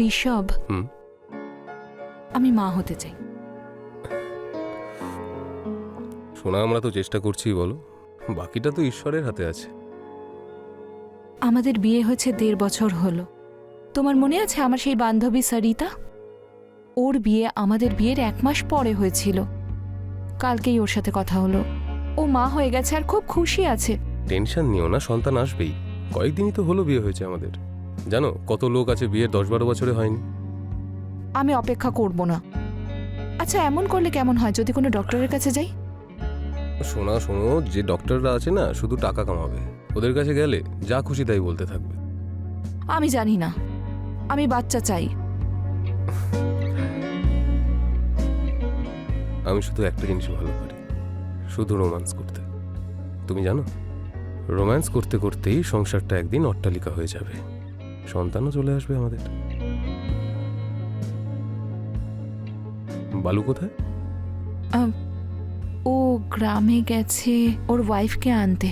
ঋষভ, আমি মা হতে চাই। শোনা, আমরা তো চেষ্টা করছি, বলো, বাকিটা তো ঈশ্বরের হাতে আছে। আমাদের বিয়ে হয়েছে 1.5 বছর হলো। তোমার মনে আছে আমার সেই বান্ধবী সরিতা? ওর বিয়ে আমাদের বিয়ের 1 মাস পরে হয়েছিল। কালকেই ওর সাথে কথা হলো। ও মা হয়ে গেছে আর খুব খুশি আছে। টেনশন নিও না, সন্তান আসবেই। কয়েকদিনই তো হলো বিয়ে হয়েছে আমাদের। জানো কত লোক আছে বিয়ের 10-12 বছরে হয়নি। আমি অপেক্ষা করব না। আচ্ছা, এমন করলে কেমন হয় যদি কোনো ডক্টরের কাছে যাই? শোনো, যে ডক্টররা আছে না, শুধু টাকা কামাবে। ওদের কাছে গেলে যা খুশি তাই বলতে থাকবে। আমি জানি না, আমি বাচ্চা চাই। আমি শুধু একটা জিনিস ভালো পারি, শুধু রোম্যান্স করতে। তুমি জানো, রোম্যান্স করতে করতেই সংসারটা একদিন অট্টালিকা হয়ে যাবে, সন্তানও চলে আসবে আমাদের। বালু কোথায়? ও গ্রামে গেছে ওর ওয়াইফকে আনতে।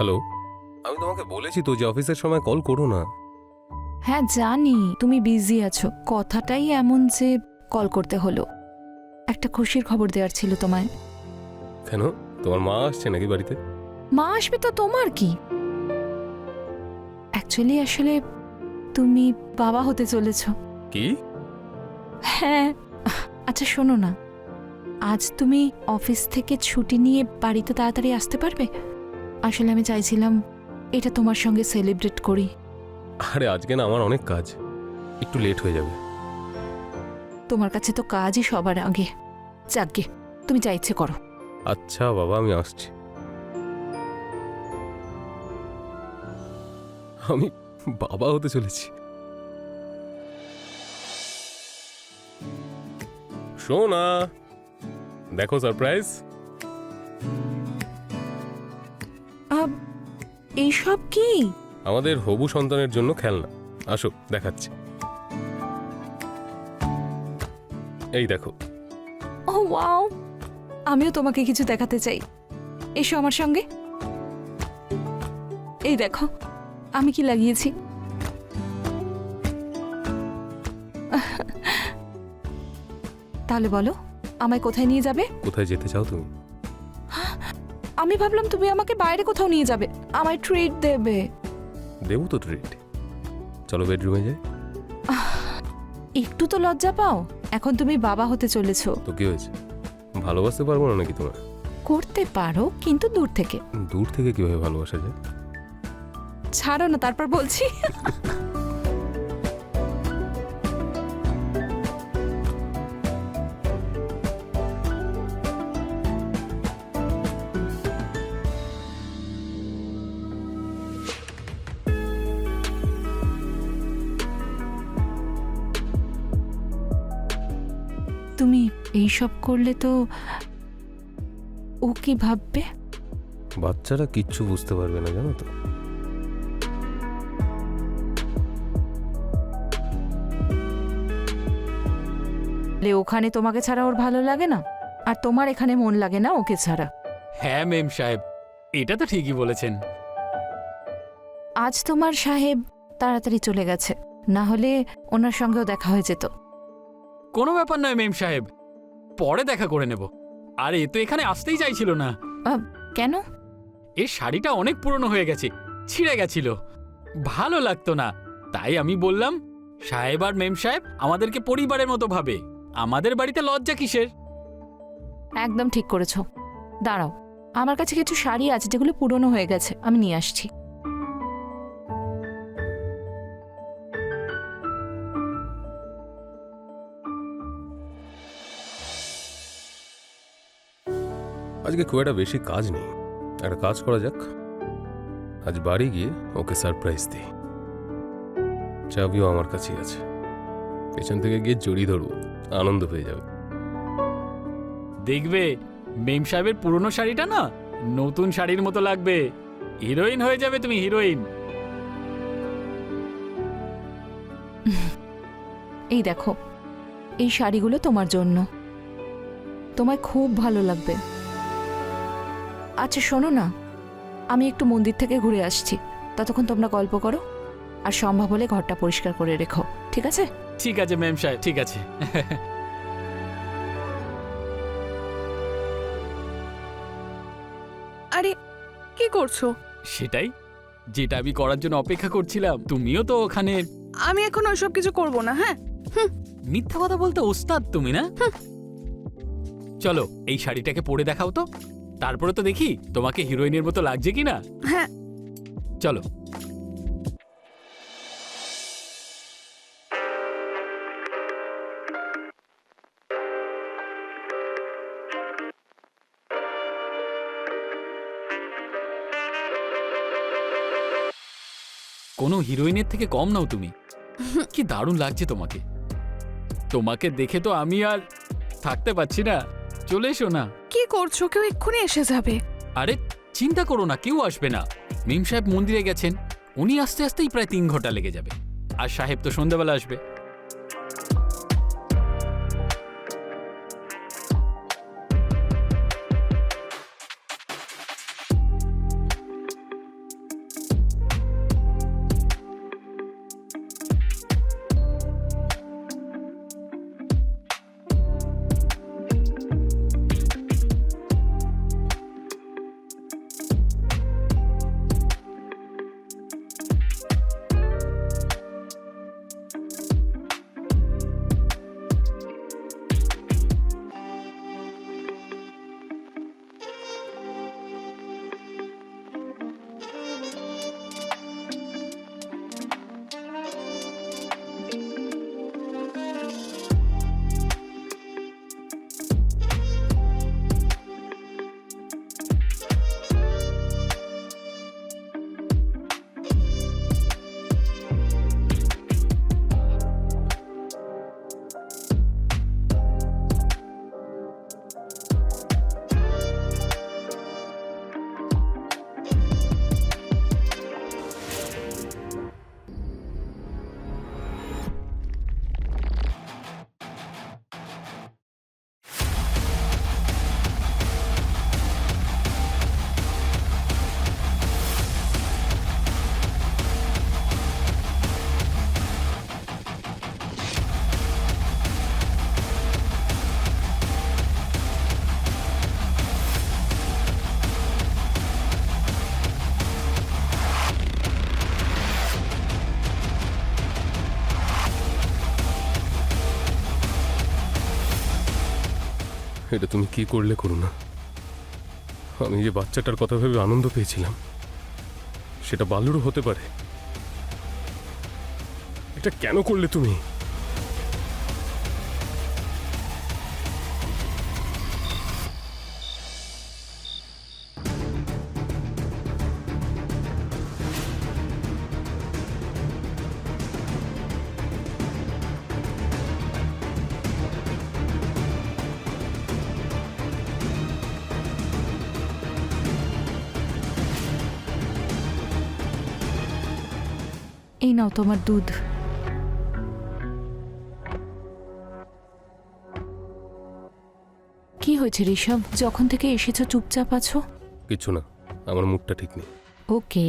হ্যালো, আমি তোমাকে বলেছি তো যে অফিসের সময় কল করো না। হ্যাঁ জানি তুমি বিজি আছো, কথাটাই এমন যে কল করতে হলো। একটা খুশির খবর দেওয়ার ছিল তোমায়। কেন, তোমার মা আসছে নাকি বাড়িতে? মা আসবে তো তোমার কি? আসলে তুমি বাবা হতে চলেছ। কি? হ্যাঁ। আচ্ছা শোনো না, আজ তুমি অফিস থেকে ছুটি নিয়ে বাড়িতে তাড়াতাড়ি আসতে পারবে? আসলে আমি চাইছিলাম এটা তোমার সঙ্গে সেলিব্রেট করি। আরে আজকে না, আমার অনেক কাজ, একটু লেট হয়ে যাবে। তোমার কাছে তো কাজই সবার আগে। যাকগে, তুমি যা ইচ্ছে করো। আচ্ছা বাবা, আমি আসছি। আমি বাবা হতে চলেছি। শোনা, দেখো সারপ্রাইজ। এইসব কি? আমাদের হবু সন্তানের জন্য খেলনা। আসো দেখাচ্ছি। এই দেখো। ও ওয়াও, আমিও তোমাকে কিছু দেখাতে চাই। এসো আমার সঙ্গে। এই দেখো আমি কি লাগিয়েছি। তাহলে বলো, আমায় কোথায় নিয়ে যাবে? কোথায় যেতে চাও তুমি? আমি ভাবলাম তুমি আমাকে বাইরে কোথাও নিয়ে যাবে, আমায় ট্রিট দেবে। দেবো তো ট্রিট। চলো বেডরুমে যাই। একটু তো লজ্জা পাও, এখন তুমি বাবা হতে চলেছো। তো কি হয়েছে, ভালোবাসতে পারবো না নাকি তোমার? করতে পারো, কিন্তু দূর থেকে। দূর থেকে কিভাবে ভালোবাসা যায়? ছাড়ো না, তারপর বলছি। তুমি এইসব করলে তো ও কি ভাববে? বাচ্চারা কিচ্ছু বুঝতে পারবে না, জানো তো। ওখানে তোমাকে ছাড়া ওর ভালো লাগে না, আর তোমার এখানে মন লাগে না ওকে ছাড়া। হ্যাঁ মেম সাহেব, এটা তো ঠিকই বলেছেন। আজ তোমার সাহেব তাড়াতাড়ি চলে গেছে, না হলে ওনার সঙ্গেও দেখা হয়ে যেত। কোনো ব্যাপার নয় মেম সাহেব, পরে দেখা করে নেব। আর এ তো এখানে আসতেই চাইছিল না। কেন? এর শাড়িটা অনেক পুরনো হয়ে গেছে, ছিঁড়ে গেছিল, ভালো লাগতো না। তাই আমি বললাম, সাহেব আর মেম সাহেব আমাদেরকে পরিবারের মতো ভাবে, আমাদের বাড়িতে লজ্জা কিসের। একদম ঠিক করেছো। দাঁড়াও, আমার কাছে কিছু শাড়ি আছে যেগুলো পুরনো হয়ে গেছে, আমি নিয়ে আসছি। আজকে খুব একটা বেশি কাজ নেই, একটা কাজ করা যাক। আজ বাড়ি গিয়ে ওকে সারপ্রাইজ দিই। চাবিও আমার কাছেই আছে, পেছন থেকে গিয়ে জড়িয়ে ধরবো, আনন্দ হয়ে যাবে। দেখবে মেম সাহেবের পুরনো শাড়িটা না নতুন শাড়ির মতো লাগবে। হিরোইন হয়ে যাবে তুমি, হিরোইন। এই দেখো, এই শাড়িগুলো তোমার জন্য, তোমায় খুব ভালো লাগবে। আচ্ছা শোনো না, আমি একটু মন্দির থেকে ঘুরে আসছি, ততক্ষণ তোমরা গল্প করো, আর সম্ভব হলে ঘরটা পরিষ্কার করে রেখো, ঠিক আছে? ঠিক আছে মেম সাহেব, ঠিক আছে। আরে কি করছো? সেটাই, যেটা আমি করার জন্য অপেক্ষা করছিলাম। তুমিও তো ওখানে। আমি এখন ওইসব কিছু করব না। হ্যাঁ, মিথ্যা কথা বলতে ওস্তাদ তুমি না? চলো এই শাড়িটাকে পরে দেখাও তো, তারপরে তো দেখি তোমাকে হিরোইনের মতো লাগছে কিনা। হ্যাঁ। চলো। কোনো হিরোইনের থেকে কম নাও তুমি। কি দারুণ লাগছে তোমাকে। তোমাকে দেখে তো আমি আর থাকতে পারছি না। চলে এসো না। কি করছো? কেউ এক্ষুনি এসে যাবে। আরে চিন্তা করো না, কেউ আসবে না। মিম সাহেব মন্দিরে গেছেন, উনি আসতে আসতেই প্রায় 3 ঘন্টা লেগে যাবে। আর সাহেব তো সন্ধ্যাবেলা আসবে। এটা তুমি কি করলে করুণা? আমি যে বাচ্চাটার কথা ভেবে আনন্দ পেয়েছিলাম, সেটা বালুরও হতে পারে। এটা কেন করলে তুমি? এই নাও তোমার দুধ। কি হয়েছে ঋষভ, যখন থেকে এসেছো চুপচাপ আছো? কিছু না, আমার মুডটা ঠিক নেই। ওকে,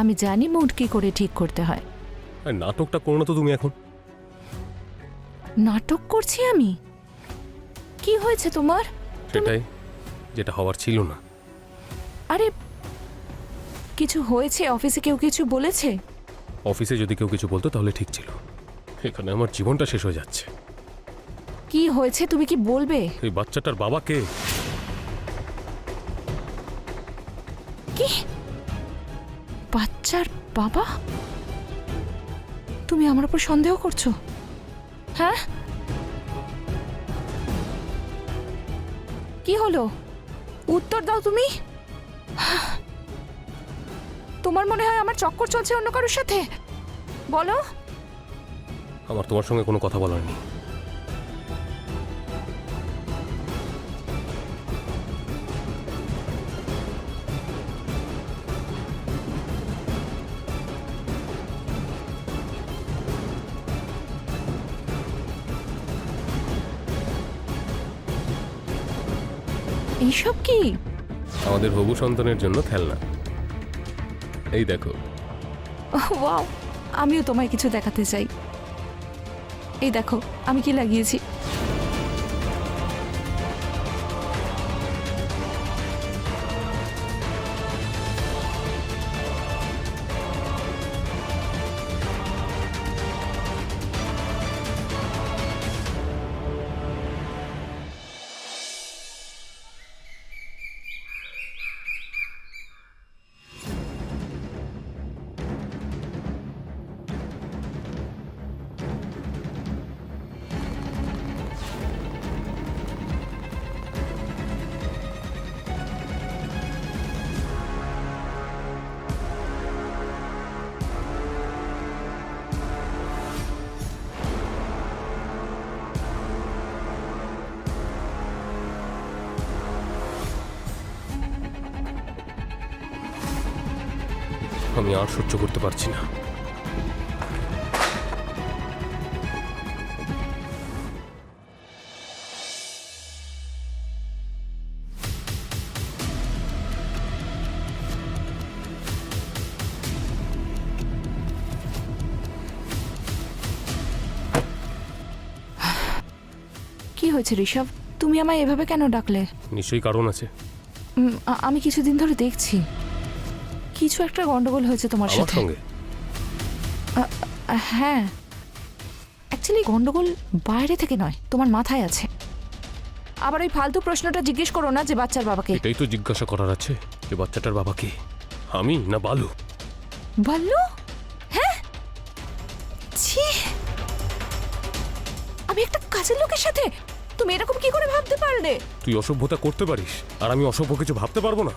আমি জানি মুড কি করে ঠিক করতে হয়। আর নাটকটা করো না তো তুমি এখন। নাটক করছি আমি? কি হয়েছে তোমার? সেটাই যেটা হওয়ার ছিল না। আরে কিছু হয়েছে? অফিসে কেউ কিছু বলেছে? অফিসে যদি কেউ কিছু বলতো তাহলে ঠিক ছিল, এখানে আমার জীবনটা শেষ হয়ে যাচ্ছে। কি হয়েছে তুমি কি বলবে? এই বাচ্চাটার বাবা কে? কি? বাচ্চার বাবা? তুমি আমার উপর সন্দেহ করছো? হ্যাঁ, কি হলো? উত্তর দাও তুমি। তোমার মনে হয় আমার চক্কর চলছে অন্য কারোর সাথে? বলো। আমার তোমার সঙ্গে কোনো কথা বলার নেই। এইসব কি? আমাদের হবু সন্তানের জন্য খেলনা। এই দেখো। ওয়াও, আমিও তোমায় কিছু দেখাতে চাই। এই দেখো আমি কি লাগিয়েছি। আমি আর সহ্য করতে পারছি না। কি হয়েছে ঋষভ, তুমি আমায় এভাবে কেন ডাকলে? নিশ্চয়ই কারণ আছে। আমি কিছুদিন ধরে দেখছি কিছু একটা গন্ডগোল হয়েছে তোমার আমার সাথে। সঙ্গে? হ্যাঁ, অ্যাকচুয়ালি গন্ডগোল বাইরে থেকে নয়, তোমার মাথায় আছে। আবার ওই ফালতু প্রশ্নটা জিজ্ঞেস করো না যে বাচ্চার বাবাকে। এটাই তো জিজ্ঞাসা করার আছে যে বাচ্চাটার বাবা কে, আমি না বালু? বললো? হ্যাঁ, ছি, আমি একটা কাজের লোকের সাথে? তুমি এরকম কি করে ভাবতে পারলে? তুই অসভ্যতা করতে পারিস আর আমি অসভ্য কিছু ভাবতে পারবো না?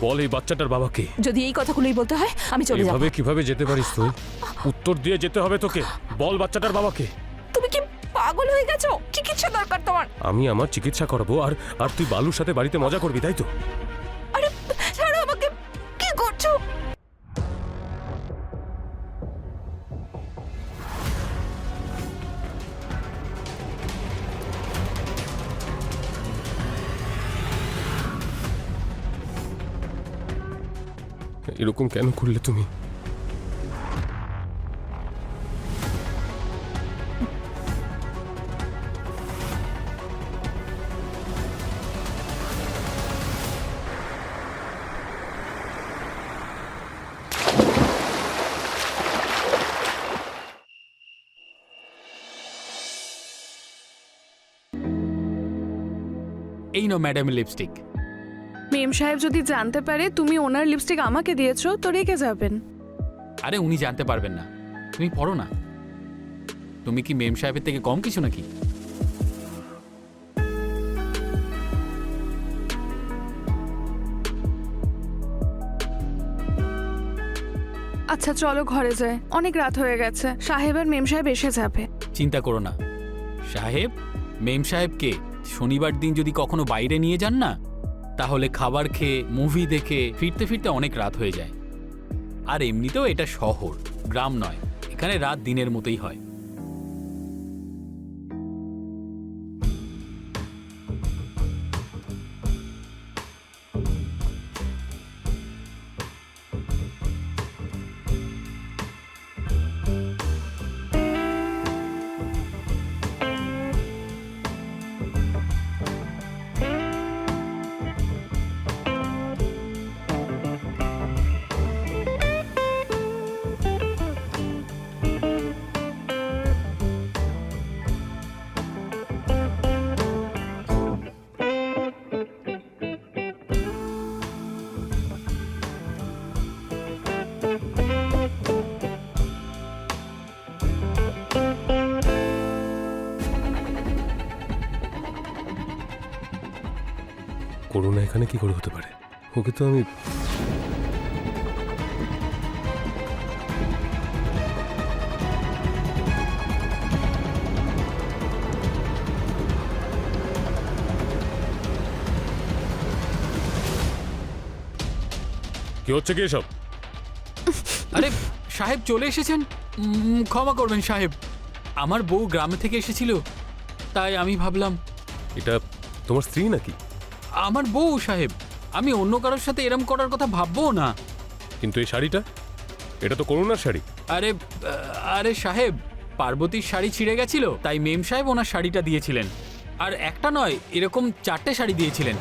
বল এই বাচ্চাটার বাবা কে? যদি এই কথাগুলোই বলতে হয় আমি চলে যাব। এভাবে কিভাবে যেতে পারিস তুই? উত্তর দিয়ে যেতে হবে তোকে। বল বাচ্চাটার বাবা কে? তুমি কি পাগল হয়ে গেছো? চিকিৎসা দরকার তোমার। আমি আমার চিকিৎসা করাবো আর আর তুই বালুর সাথে বাড়িতে মজা করবি, তাই তো? আরে ছাড়ো আমাকে, কি করছো? এরকম কেন করলে তুমি? এই নো ম্যাডাম লিপস্টিক। মেম সাহেব যদি জানতে পারে তুমি ওনার লিপস্টিক আমাকে দিয়েছো তো রেগে যাবেন। আরে উনি জানতে পারবেন না, তুমি পড়ো না। তুমি কি মেম সাহেবের থেকে কম কিছু নাকি? আচ্ছা চলো ঘরে যাই, অনেক রাত হয়ে গেছে, সাহেব আর মেম সাহেব এসে যাবে। চিন্তা করো না। সাহেব, মেম সাহেবকে শনিবার দিন যদি কখনো বাইরে নিয়ে যান না, তাহলে খাবার খেয়ে মুভি দেখে ফিরতে ফিরতে অনেক রাত হয়ে যায়। আর এমনিতেও এটা শহর, গ্রাম নয়। এখানে রাত দিনের মতোই হয়। করোনা এখানে কি করে হতে পারে? ওকে তো আমি কি হচ্ছে কি এসব? আরে সাহেব চলে এসেছেন। ক্ষমা করবেন সাহেব, আমার বউ গ্রামে থেকে এসেছিল, তাই আমি ভাবলাম। এটা তোমার স্ত্রী নাকি? আমার বউ সাহেব, আমি অন্য কারোর সাথে এরম করার কথা ভাববো না। কিন্তু এই শাড়িটা, এটা তো করোনার শাড়ি। আরে আরে সাহেব, পার্বতীর শাড়ি ছিঁড়ে গেছিল, তাই মেম সাহেব ওনার শাড়িটা দিয়েছিলেন। আর একটা নয়, এরকম 4টে শাড়ি দিয়েছিলেন।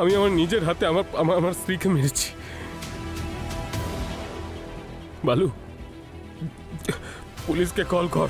আমি আমার নিজের হাতে আমার স্ত্রীকে মেরেছি। বালু, পুলিশকে কল কর।